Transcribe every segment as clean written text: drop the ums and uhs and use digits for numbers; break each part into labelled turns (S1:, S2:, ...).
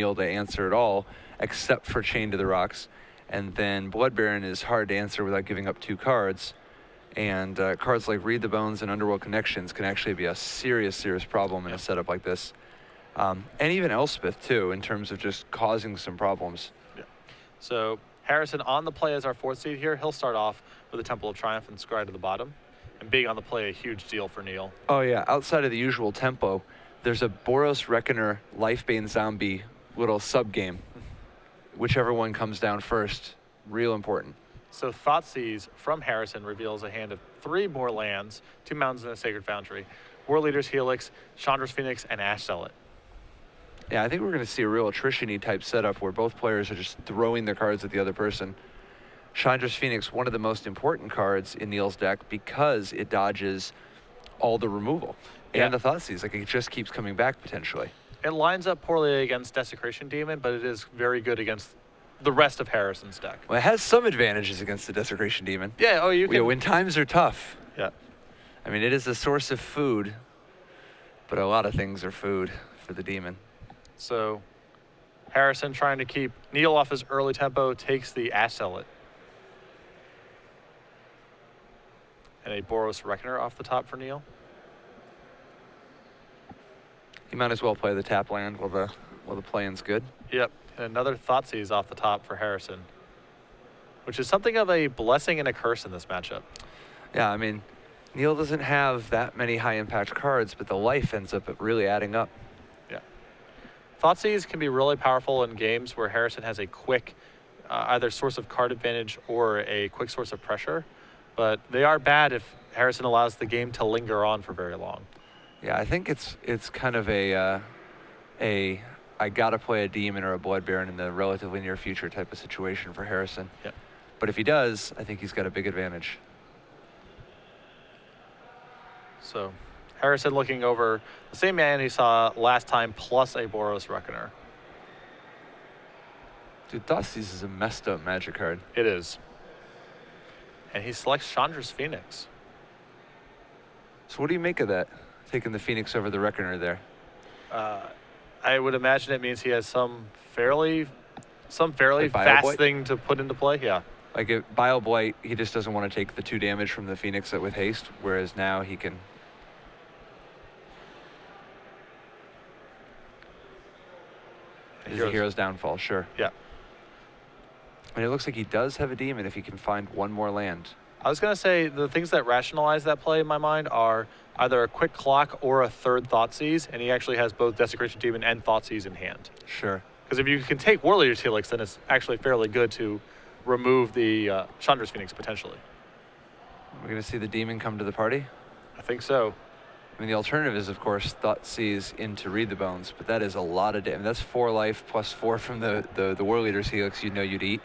S1: Neil to answer at all, except for Chain to the Rocks. And then Blood Baron is hard to answer without giving up 2 cards. And cards like Read the Bones and Underworld Connections can actually be a serious, serious problem in a setup like this. And even Elspeth, too, in terms of just causing some problems.
S2: Yeah. So Harrison on the play as our 4th seed here. He'll start off with a Temple of Triumph and scry to the bottom. And being on the play, a huge deal for Neil.
S1: Oh, yeah. Outside of the usual tempo, there's a Boros Reckoner Lifebane Zombie little sub-game. Whichever one comes down first, real important.
S2: So Thoughtseize from Harrison reveals a hand of 3 more lands, 2 mountains and a Sacred Foundry, War Leader's Helix, Chandra's Phoenix, and Ash Zealot.
S1: Yeah, I think we're going to see a real attrition-y type setup where both players are just throwing their cards at the other person. Chandra's Phoenix, one of the most important cards in Neil's deck because it dodges all the removal and the Thoughtseize. Like, it just keeps coming back potentially.
S2: It lines up poorly against Desecration Demon, but it is very good against the rest of Harrison's deck.
S1: Well, it has some advantages against the Desecration Demon.
S2: Yeah, oh, you can.
S1: Yeah, when times are tough.
S2: Yeah.
S1: I mean, it is a source of food, but a lot of things are food for the demon.
S2: So Harrison trying to keep Neil off his early tempo, takes the Ash Zealot. And a Boros Reckoner off the top for Neil.
S1: You might as well play the tap land while the play-in's good.
S2: Yep, and another Thoughtseize off the top for Harrison, which is something of a blessing and a curse in this matchup.
S1: Yeah, I mean, Neil doesn't have that many high-impact cards, but the life ends up really adding up.
S2: Yeah. Thoughtseize can be really powerful in games where Harrison has a quick either source of card advantage or a quick source of pressure, but they are bad if Harrison allows the game to linger on for very long.
S1: Yeah, I think it's kind of a I gotta play a demon or a Blood Baron in the relatively near future type of situation for Harrison.
S2: Yeah.
S1: But if he does, I think he's got a big advantage.
S2: So Harrison looking over the same man he saw last time plus a Boros Reckoner.
S1: Dude, Thoughtseize is a messed up Magic card.
S2: It is. And he selects Chandra's Phoenix.
S1: So what do you make of that? Taking the Phoenix over the Reckoner there.
S2: I would imagine it means he has some fairly
S1: Like
S2: fast
S1: Bile
S2: thing to put into play. Yeah.
S1: Like if Bile Blight, he just doesn't want to take the 2 damage from the Phoenix with haste, whereas now he can. Is a Hero's Downfall, sure.
S2: Yeah.
S1: And it looks like he does have a demon if he can find 1 more land.
S2: I was going to say the things that rationalize that play in my mind are either a quick clock or a 3rd Thoughtseize, and he actually has both Desecration Demon and Thoughtseize in hand.
S1: Sure.
S2: Because if you can take War Leader's Helix, then it's actually fairly good to remove the Chandra's Phoenix potentially.
S1: We're going to see the demon come to the party?
S2: I think so.
S1: I mean, the alternative is, of course, Thoughtseize into Read the Bones, but that is a lot of damage. That's 4 life plus 4 from the War Leader's Helix you'd eat.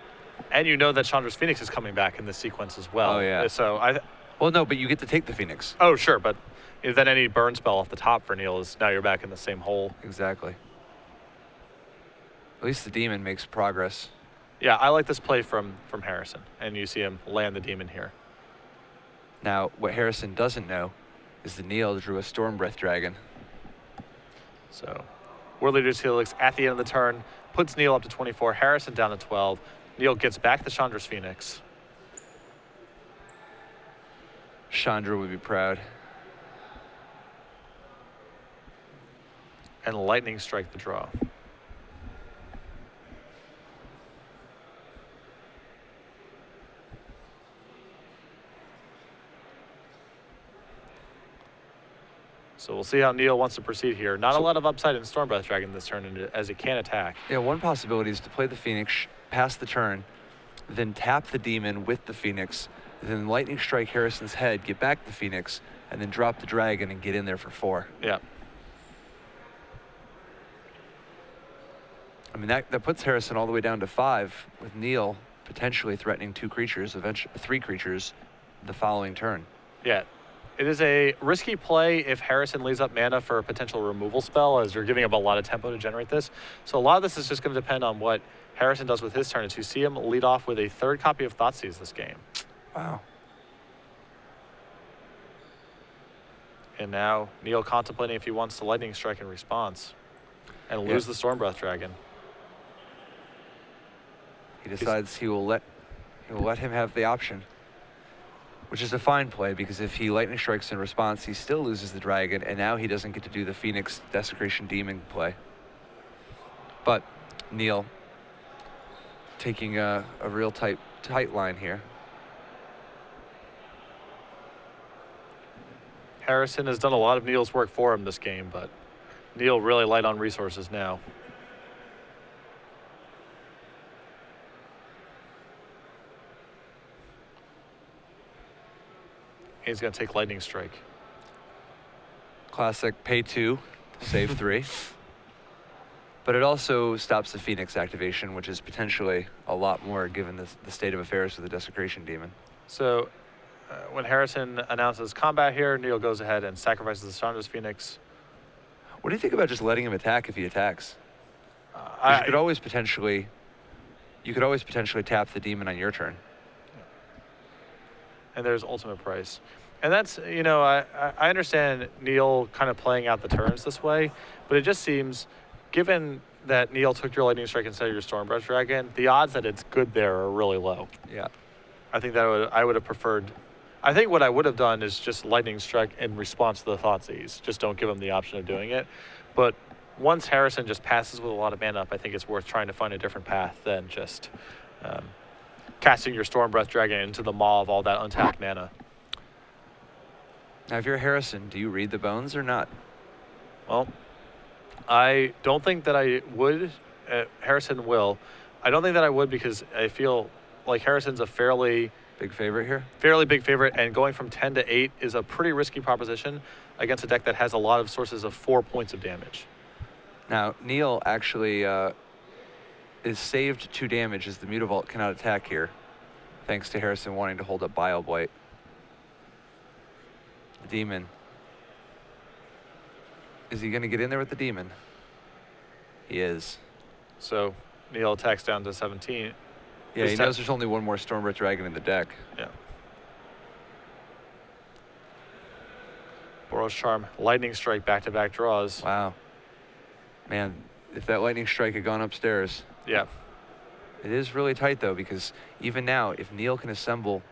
S2: And you know that Chandra's Phoenix is coming back in this sequence as well.
S1: Oh, yeah.
S2: So
S1: Well, no, but you get to take the Phoenix.
S2: Oh, sure, but then any burn spell off the top for Neil is now you're back in the same hole.
S1: Exactly. At least the demon makes progress.
S2: Yeah, I like this play from Harrison, and you see him land the demon here.
S1: Now, what Harrison doesn't know is that Neil drew a Storm Breath Dragon.
S2: So, War Leader's Helix at the end of the turn puts Neil up to 24, Harrison down to 12. Neil gets back the Chandra's Phoenix.
S1: Chandra would be proud.
S2: And Lightning Strike the draw. So we'll see how Neil wants to proceed here. Not a lot of upside in Storm Breath Dragon this turn as it can attack.
S1: Yeah, one possibility is to play the Phoenix, pass the turn, then tap the demon with the Phoenix, then Lightning Strike Harrison's head, get back the Phoenix, and then drop the dragon and get in there for 4.
S2: Yeah.
S1: I mean, that puts Harrison all the way down to 5, with Neil potentially threatening 2 creatures, eventually 3 creatures, the following turn.
S2: Yeah. It is a risky play if Harrison leaves up mana for a potential removal spell, as you're giving up a lot of tempo to generate this. So a lot of this is just going to depend on what Harrison does with his turn. As you see him lead off with a 3rd copy of Thoughtseize this game.
S1: Wow.
S2: And now Neil contemplating if he wants to Lightning Strike in response and lose the Storm Breath Dragon.
S1: He decides he will let him have the option, which is a fine play because if he lightning strikes in response, he still loses the dragon, and now he doesn't get to do the Phoenix Desecration Demon play. But Neil taking a real tight line here.
S2: Harrison has done a lot of Neil's work for him this game, but Neil really light on resources now. He's going to take Lightning Strike.
S1: Classic pay 2, save 3. But it also stops the Phoenix activation, which is potentially a lot more given the state of affairs with the Desecration Demon.
S2: So when Harrison announces combat here, Neil goes ahead and sacrifices the Chandra's Phoenix.
S1: What do you think about just letting him attack if he attacks? You could always potentially tap the demon on your turn.
S2: And there's ultimate price. And that's, you know, I understand Neil kind of playing out the turns this way, but it just seems, given that Neil took your Lightning Strike instead of your Stormbreath Dragon, the odds that it's good there are really low.
S1: Yeah.
S2: I think that I would have preferred. I think what I would have done is just Lightning Strike in response to the Thoughtseize. Just don't give him the option of doing it. But once Harrison just passes with a lot of mana up, I think it's worth trying to find a different path than just casting your Stormbreath Dragon into the maw of all that untapped mana.
S1: Now, if you're Harrison, do you read the bones or not?
S2: Well, I don't think that I would. Harrison will. I don't think that I would because I feel like Harrison's a fairly
S1: big favorite here.
S2: Fairly big favorite, and going from 10 to 8 is a pretty risky proposition against a deck that has a lot of sources of 4 points of damage.
S1: Now, Neil actually is saved 2 damage as the Mutavault cannot attack here, thanks to Harrison wanting to hold up Bile Blight. The demon. Is he going to get in there with the demon? He is.
S2: So Neil attacks down to 17.
S1: Yeah, he knows there's only one more Stormbreath Dragon in the deck.
S2: Yeah. Boros Charm, Lightning Strike, back-to-back draws.
S1: Wow. Man, if that Lightning Strike had gone upstairs.
S2: Yeah.
S1: It is really tight, though, because even now, if Neil can assemble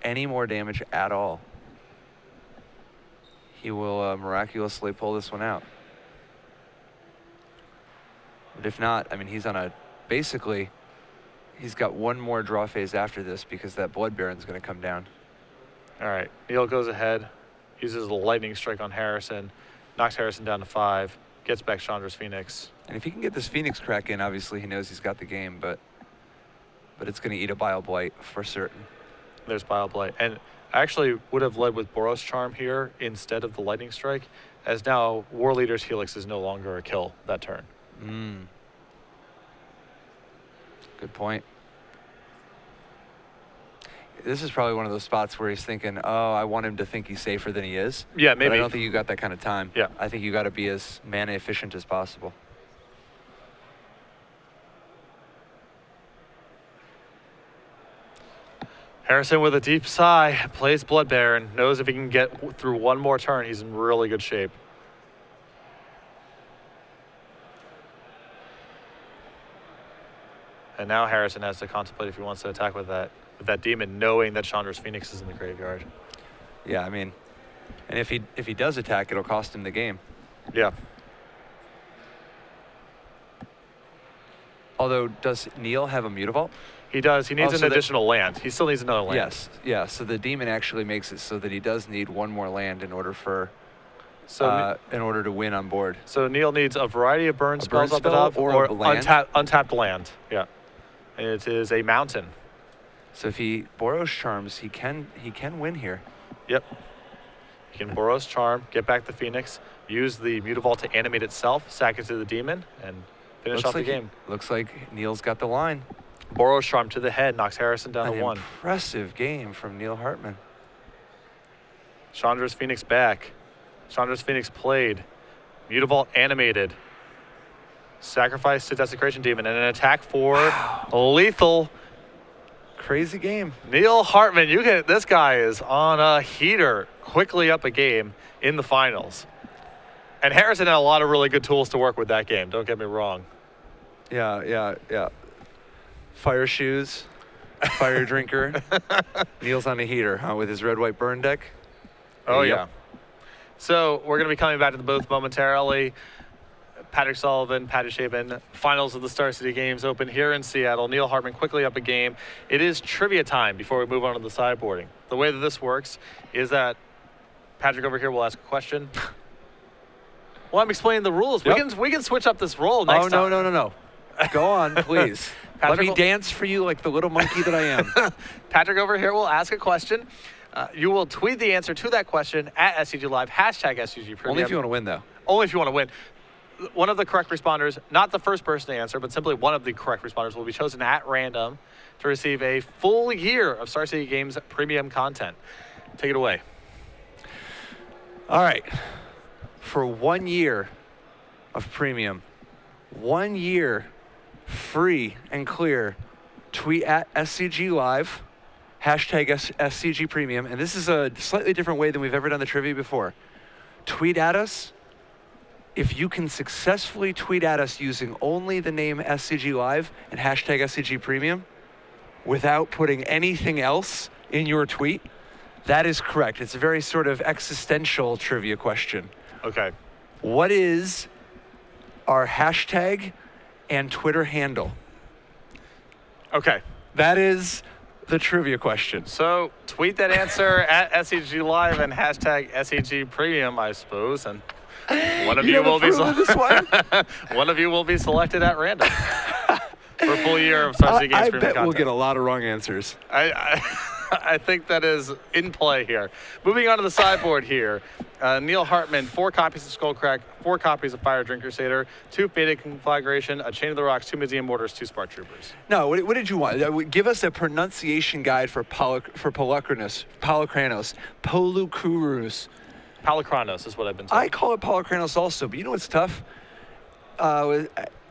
S1: any more damage at all, he will miraculously pull this one out. But if not, I mean, he's on a, basically, he's got one more draw phase after this because that Blood Baron's going to come down.
S2: All right, Neil goes ahead, uses the Lightning Strike on Harrison, knocks Harrison down to 5, gets back Chandra's Phoenix.
S1: And if he can get this Phoenix crack in, obviously he knows he's got the game, but it's going to eat a Bile Blight for certain.
S2: There's Bile Blight. And I actually would have led with Boros Charm here instead of the Lightning Strike, as now War Leader's Helix is no longer a kill that turn.
S1: Good point. This is probably one of those spots where he's thinking, oh, I want him to think he's safer than he is.
S2: Yeah, maybe.
S1: But I don't think you got that kind of time.
S2: Yeah.
S1: I think you got to be as mana efficient as possible.
S2: Harrison with a deep sigh, plays Blood Baron, knows if he can get through one more turn, he's in really good shape. And now Harrison has to contemplate if he wants to attack with that demon, knowing that Chandra's Phoenix is in the graveyard.
S1: Yeah, I mean, and if he does attack, it'll cost him the game.
S2: Yeah.
S1: Although, does Neil have a Mutavault?
S2: He does. He needs an additional land. He still needs another land.
S1: Yes. Yeah. So the demon actually makes it so that he does need one more land in order for in order to win on board.
S2: So Neil needs a variety of burn spells up the top
S1: or
S2: untapped land. Yeah. And it is a mountain.
S1: So if he Boros Charms, he can win here.
S2: Yep. He can Boros Charm, get back the Phoenix, use the Mutavault to animate itself, sack it to the demon, and finish off the game.
S1: Looks like Neil's got the line.
S2: Boros Charm to the head, knocks Harrison down to 1.
S1: Impressive game from Neil Hartman.
S2: Chandra's Phoenix back. Chandra's Phoenix played. Mutavault animated. Sacrifice to Desecration Demon and an attack for lethal.
S1: Crazy game.
S2: Neil Hartman, this guy is on a heater, quickly up a game in the finals. And Harrison had a lot of really good tools to work with that game, don't get me wrong.
S1: Yeah. Fire shoes, fire drinker. Neil's on a heater, huh, with his red, white burn deck.
S2: Oh,
S1: Yep.
S2: yeah. So we're going to be coming back to the booth momentarily. Patrick Sullivan, Patty Shaban, finals of the Star City Games open here in Seattle. Neil Hartman quickly up a game. It is trivia time before we move on to the sideboarding. The way that this works is that Patrick over here will ask a question. Well, I'm explaining the rules.
S1: Yep.
S2: We can switch up this role next time.
S1: No. Go on, please. Let
S2: Patrick
S1: me
S2: will-
S1: dance for you like the little monkey that I am.
S2: Patrick over here will ask a question. You will tweet the answer to that question at SCG Live, hashtag SCG Premium.
S1: Only if you want to win, though.
S2: Only if you want to win. One of the correct responders, not the first person to answer, but simply one of the correct responders will be chosen at random to receive a full year of Star City Games premium content. Take it away.
S1: All right. For 1 year of premium, 1 year free and clear, tweet at SCG Live, hashtag SCG Premium. And this is a slightly different way than we've ever done the trivia before. Tweet at us. If you can successfully tweet at us using only the name SCG Live and hashtag SCG Premium without putting anything else in your tweet, that is correct. It's a very sort of existential trivia question.
S2: Okay.
S1: What is our hashtag and Twitter handle?
S2: Okay.
S1: That is the trivia question.
S2: So tweet that answer at SCG Live and hashtag SCG Premium, I suppose, and one of you will be
S1: this one?
S2: one of you will be selected at random for a full year of Star City Games
S1: I
S2: premium
S1: bet we'll
S2: content.
S1: get a lot of wrong answers.
S2: I think that is in play here. Moving on to the sideboard here. Neil Hartman, 4 copies of Skullcrack, 4 copies of Fire Drinker Crusader, 2 Beta Conflagration, a Chain of the Rocks, 2 Museum Mortars, 2 Spark Troopers.
S1: No, what did you want? Give us a pronunciation guide for Polukranos, Polukurus.
S2: Palakronos is what I've been told.
S1: I call it Polukranos also, but you know what's tough?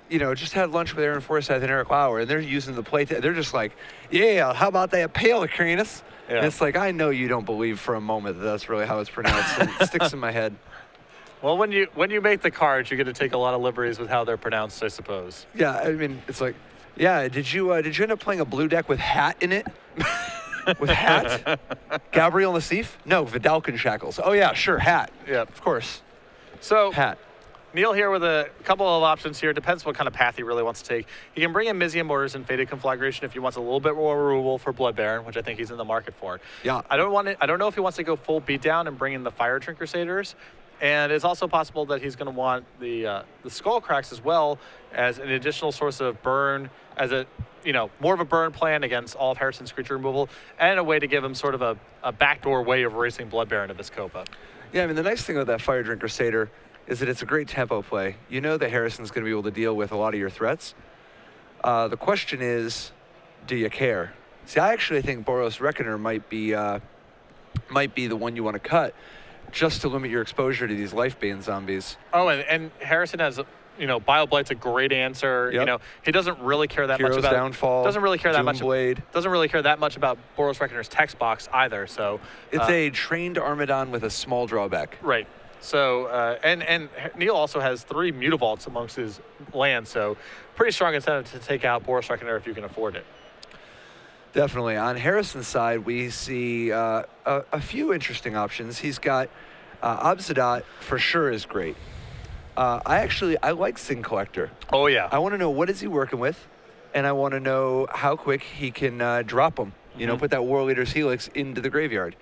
S1: Just had lunch with Aaron Forsyth and Eric Lauer, and they're using the plate. They're just like, yeah, how about that Polukranos?
S2: Yeah.
S1: And it's like, I know you don't believe for a moment that that's really how it's pronounced. And it sticks in my head.
S2: Well, when you make the cards, you're going to take a lot of liberties with how they're pronounced, I suppose.
S1: Yeah, I mean, it's like, yeah, did you end up playing a blue deck with Hat in it? With Hat? Gabriel Nassif? No, Vidalcan Shackles. Oh, yeah, sure, Hat.
S2: Yeah.
S1: Of course.
S2: So
S1: Hat.
S2: Neil here with a couple of options here. Depends what kind of path he really wants to take. He can bring in Museum Mortars and Faded Conflagration if he wants a little bit more removal for Blood Baron, which I think he's in the market for.
S1: Yeah.
S2: I don't know if he wants to go full beatdown and bring in the Fire Drinker Crusaders. And it's also possible that he's going to want the Skull Cracks as well as an additional source of burn, as a more of a burn plan against all of Harrison's creature removal, and a way to give him sort of a backdoor way of racing Blood Baron to Viscopa.
S1: Yeah, I mean, the nice thing about that Fire Drinker Crusader is that it's a great tempo play. You know that Harrison's going to be able to deal with a lot of your threats. The question is, do you care? See, I actually think Boros Reckoner might be the one you want to cut, just to limit your exposure to these Lifebane zombies.
S2: Oh, and Harrison has, BioBlight's a great answer.
S1: Yep.
S2: He doesn't really care that
S1: Heroes
S2: much about
S1: Downfall.
S2: Doesn't really care that much.
S1: Doomblade.
S2: Doesn't really care that much about Boros Reckoner's text box either. So
S1: It's a trained Armadon with a small drawback.
S2: right. So and Neil also has 3 Mutavaults amongst his lands. So pretty strong incentive to take out Boros Reckoner if you can afford it.
S1: Definitely. On Harrison's side, we see a few interesting options. He's got Obsidat for sure is great. I like Sin Collector.
S2: Oh yeah.
S1: I want to know what is he working with, and I want to know how quick he can drop them. Put that War Leader's Helix into the graveyard.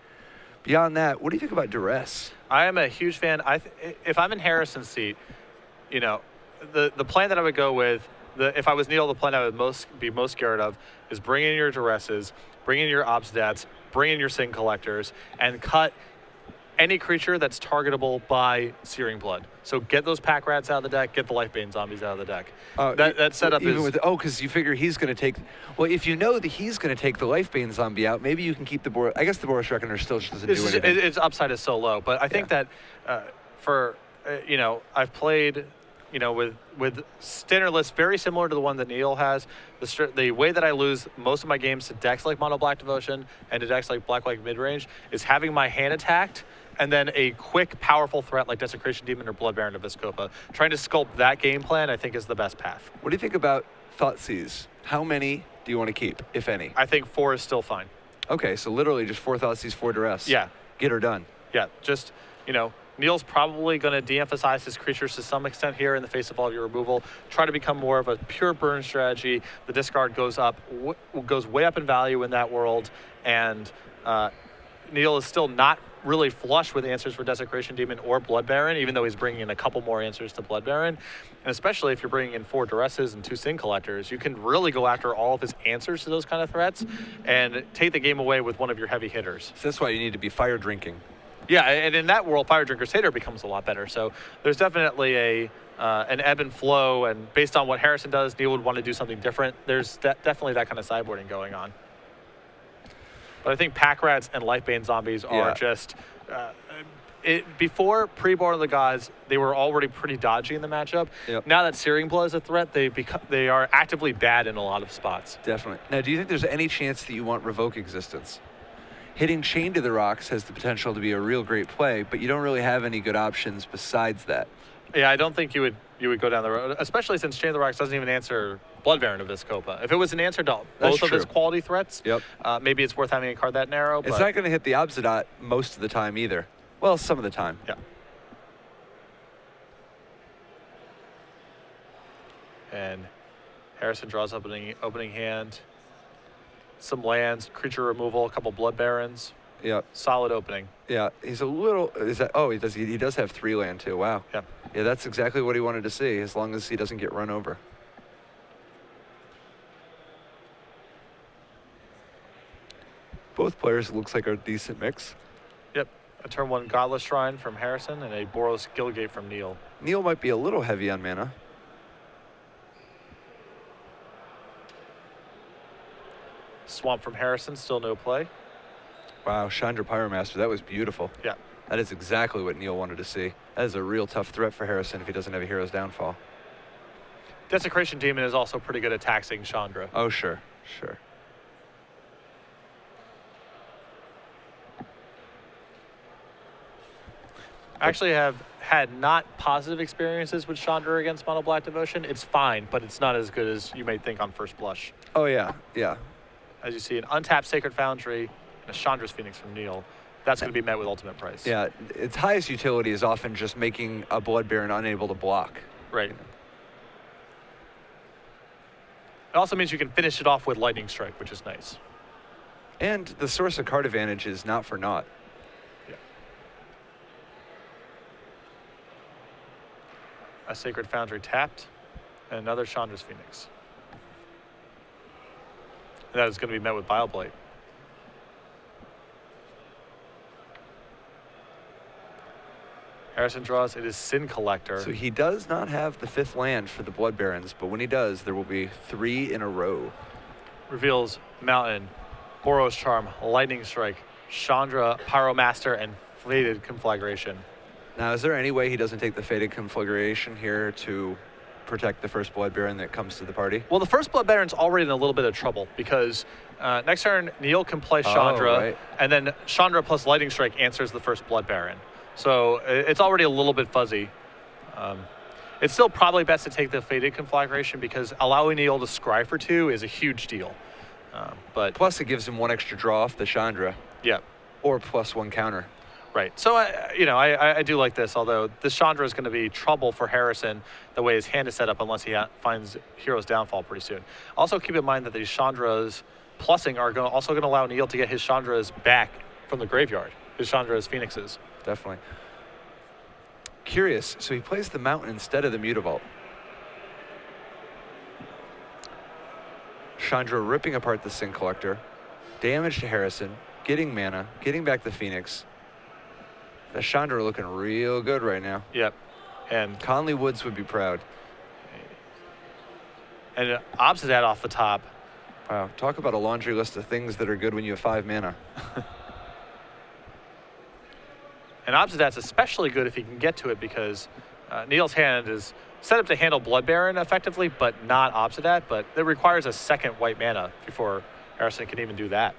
S1: Beyond that, what do you think about Duress?
S2: I am a huge fan. If I'm in Harrison's seat, the plan that I would go with, if I was Neil, the plan I would be most scared of is bring in your Duresses, bring in your Obsidats, bring in your Sin Collectors, and cut any creature that's targetable by Searing Blood. So get those Pack Rats out of the deck, get the Lifebane Zombies out of the deck. That setup
S1: even
S2: is...
S1: because you figure he's going to take... Well, if you know that he's going to take the Lifebane Zombie out, maybe you can keep the Boros... I guess the Boros Reckoner still just doesn't do anything.
S2: Its upside is so low, but I think that I've played... with standard lists very similar to the one that Neil has. The way that I lose most of my games to decks like Mono Black Devotion and to decks like Black White Midrange is having my hand attacked and then a quick, powerful threat like Desecration Demon or Blood Baron to Viscopa. Trying to sculpt that game plan, I think, is the best path.
S1: What do you think about Thoughtseize? How many do you want to keep, if any?
S2: I think 4 is still fine.
S1: Okay, so literally just 4 Thoughtseize, 4 Duress.
S2: Yeah.
S1: Get her done.
S2: Yeah, just, Neil's probably going to de-emphasize his creatures to some extent here in the face of all your removal. Try to become more of a pure burn strategy. The discard goes way up in value in that world, and Neil is still not really flush with answers for Desecration Demon or Blood Baron, even though he's bringing in a couple more answers to Blood Baron. And especially if you're bringing in 4 Duresses and 2 Sin Collectors, you can really go after all of his answers to those kind of threats and take the game away with one of your heavy hitters.
S1: So that's why you need to be fire drinking.
S2: Yeah, and in that world, Fire Drinker's Hater becomes a lot better. So there's definitely an ebb and flow, and based on what Harrison does, Neil would want to do something different. There's definitely that kind of sideboarding going on. But I think Pack Rats and Lifebane Zombies are just... before pre-Born of the Gods, they were already pretty dodgy in the matchup.
S1: Yep.
S2: Now that Searing Blood is a threat, they are actively bad in a lot of spots.
S1: Definitely. Now, do you think there's any chance that you want Revoke Existence? Hitting Chain to the Rocks has the potential to be a real great play, but you don't really have any good options besides that.
S2: Yeah, I don't think you would go down the road, especially since Chain of the Rocks doesn't even answer Blood Baron of Vizkopa. If it was an answer to both of his quality threats, maybe it's worth having a card that narrow.
S1: It's not going to hit the Obsidat most of the time either. Well, some of the time.
S2: Yeah. And Harrison draws opening hand. Some lands, creature removal, a couple Blood Barons.
S1: Yeah.
S2: Solid opening.
S1: Yeah, he's a little. He does have 3 land too. Wow.
S2: Yeah.
S1: Yeah, that's exactly what he wanted to see, as long as he doesn't get run over. Both players, it looks like, are a decent mix.
S2: Yep. A turn 1 Godless Shrine from Harrison and a Boros Gilgate from Neil.
S1: Neil might be a little heavy on mana.
S2: Swamp from Harrison, still no play.
S1: Wow, Chandra Pyromaster, that was beautiful.
S2: Yeah.
S1: That is exactly what Neil wanted to see. That is a real tough threat for Harrison if he doesn't have a Hero's Downfall.
S2: Desecration Demon is also pretty good at taxing Chandra.
S1: Oh, sure, sure.
S2: I actually have had not positive experiences with Chandra against Mono Black Devotion. It's fine, but it's not as good as you may think on first blush.
S1: Oh, yeah, yeah.
S2: As you see, an untapped Sacred Foundry and a Chandra's Phoenix from Neil. That's going to be met with ultimate price.
S1: Yeah, its highest utility is often just making a Blood Baron unable to block.
S2: Right. It also means you can finish it off with Lightning Strike, which is nice.
S1: And the source of card advantage is not for naught.
S2: Yeah. A Sacred Foundry tapped, and another Chandra's Phoenix. And that is going to be met with Bile-Blight. Harrison draws. It is Sin Collector.
S1: So he does not have the 5th land for the Blood Barons, but when he does, there will be 3 in a row.
S2: Reveals Mountain, Boros Charm, Lightning Strike, Chandra, Pyromaster, and Fated Conflagration.
S1: Now, is there any way he doesn't take the Fated Conflagration here to protect the first Blood Baron that comes to the party?
S2: Well, the first Blood Baron's already in a little bit of trouble because next turn, Neil can play Chandra, and then Chandra plus Lightning Strike answers the first Blood Baron. So it's already a little bit fuzzy. It's still probably best to take the Fated Conflagration because allowing Neil to scry for 2 is a huge deal. But
S1: plus, it gives him 1 extra draw off the Chandra.
S2: Yeah.
S1: Or +1 counter.
S2: Right. So, I do like this, although this Chandra is going to be trouble for Harrison the way his hand is set up unless he finds Hero's Downfall pretty soon. Also, keep in mind that these Chandras plussing are also going to allow Neil to get his Chandras back from the graveyard, his Chandra's Phoenixes.
S1: Definitely. Curious, so he plays the Mountain instead of the Mutavault. Chandra ripping apart the Sin Collector, damage to Harrison, getting mana, getting back the Phoenix. The Chandra looking real good right now.
S2: Yep. And
S1: Conley Woods would be proud.
S2: And Obsidat off the top.
S1: Wow, talk about a laundry list of things that are good when you have 5 mana.
S2: And Obsidat's especially good if he can get to it because Neil's hand is set up to handle Blood Baron effectively, but not Obsidat, but it requires a 2nd white mana before Harrison can even do that.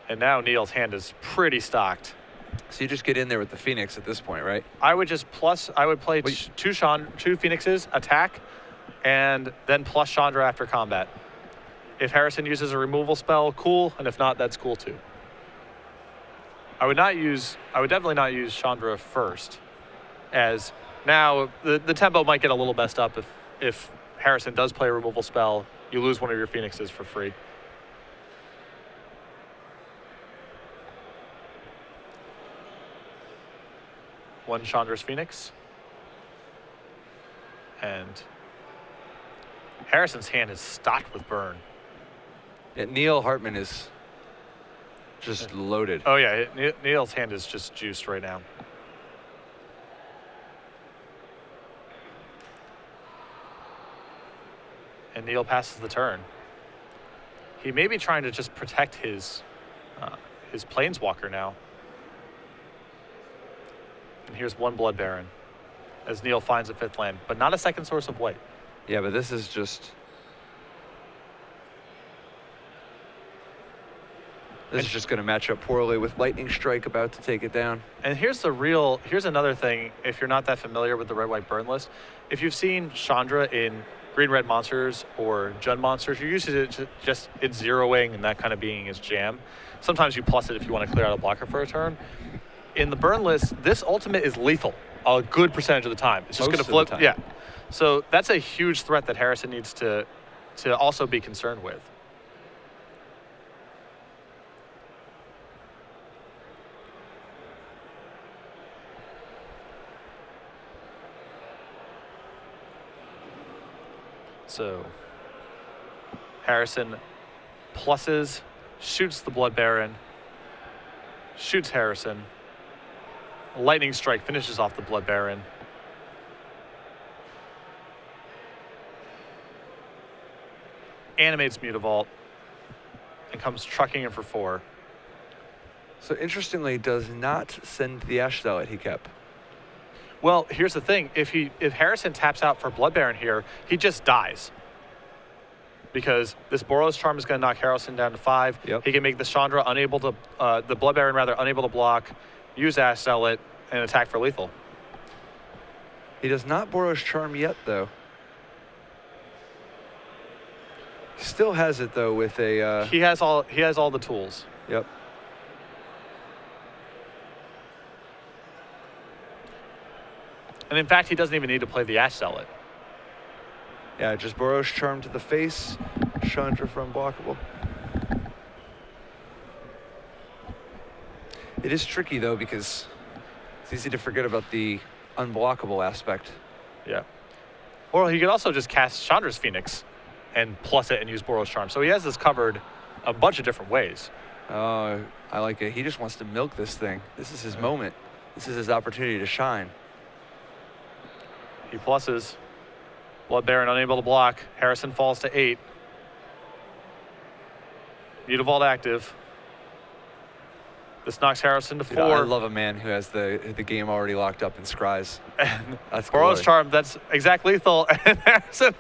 S2: And now Neil's hand is pretty stocked.
S1: So you just get in there with the Phoenix at this point, right?
S2: I would just I would play
S1: Wait.
S2: two Phoenixes, attack, and then plus Chandra after combat. If Harrison uses a removal spell, cool, and if not, that's cool too. I would definitely not use Chandra first, as now the tempo might get a little messed up if Harrison does play a removal spell, you lose one of your Phoenixes for free. One Chandra's Phoenix. And Harrison's hand is stocked with burn.
S1: Yeah, Neil Hartman is just loaded.
S2: Oh yeah, Neil's hand is just juiced right now. And Neil passes the turn. He may be trying to just protect his Planeswalker now. And here's one Blood Baron as Neil finds a 5th land, but not a second source of white.
S1: Yeah, but this is just... This is just going to match up poorly with Lightning Strike about to take it down.
S2: And here's another thing, if you're not that familiar with the red-white burn list, if you've seen Chandra in green-red monsters or Jund monsters, you're used to it just it's zeroing and that kind of being his jam. Sometimes you plus it if you want to clear out a blocker for a turn. In the burn list, this ultimate is lethal a good percentage of the time. It's just going to flip. Yeah. So that's a huge threat that Harrison needs to also be concerned with. So Harrison pluses, shoots the Blood Baron, shoots Harrison. Lightning Strike finishes off the Blood Baron. Animates Mutavault and comes trucking in for 4.
S1: So interestingly, does not send the Ash Zealot he kept.
S2: Well, here's the thing. If Harrison taps out for Blood Baron here, he just dies. Because this Boros Charm is going to knock Harrison down to 5.
S1: Yep.
S2: He can make the Chandra the Blood Baron unable to block, use Ash Zealot, and attack for lethal.
S1: He does not Boros Charm yet, though. He still has it, though, with a...
S2: He has all the tools.
S1: Yep.
S2: And in fact, he doesn't even need to play the Ash Zealot.
S1: Yeah, just Boros Charm to the face. Chandra for unblockable. It is tricky, though, because it's easy to forget about the unblockable aspect.
S2: Yeah. Or he could also just cast Chandra's Phoenix and plus it and use Boros Charm. So he has this covered a bunch of different ways.
S1: Oh, I like it. He just wants to milk this thing. This is his moment. This is his opportunity to shine.
S2: He pluses. Blood Baron unable to block. Harrison falls to 8. Mutavault active. This knocks Harrison to 4.
S1: Dude, I love a man who has the game already locked up in scries. That's
S2: Boros
S1: glory.
S2: Charm, that's exact lethal. And Harrison,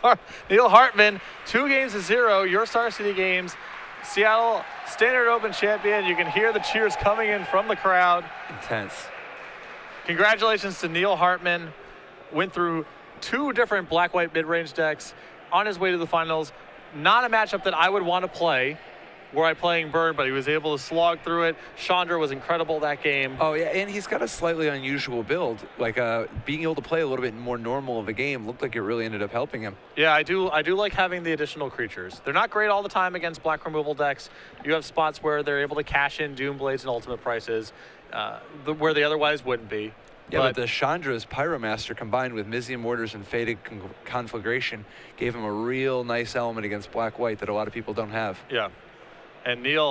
S2: Neil Hartman, 2 games to 0. Your Star City Games, Seattle Standard Open champion. You can hear the cheers coming in from the crowd.
S1: Intense.
S2: Congratulations to Neil Hartman. Went through 2 different black-white mid-range decks on his way to the finals. Not a matchup that I would want to play were I playing Burn, but he was able to slog through it. Chandra was incredible that game.
S1: Oh, yeah, and he's got a slightly unusual build. Like, being able to play a little bit more normal of a game looked like it really ended up helping him.
S2: Yeah, I do like having the additional creatures. They're not great all the time against black removal decks. You have spots where they're able to cash in Doom Blades and Ultimate prices, where they otherwise wouldn't be.
S1: Yeah, but the Chandra's Pyromaster combined with Mizium Mortars and Fated Conflagration gave him a real nice element against black-white that a lot of people don't have.
S2: Yeah, and Neil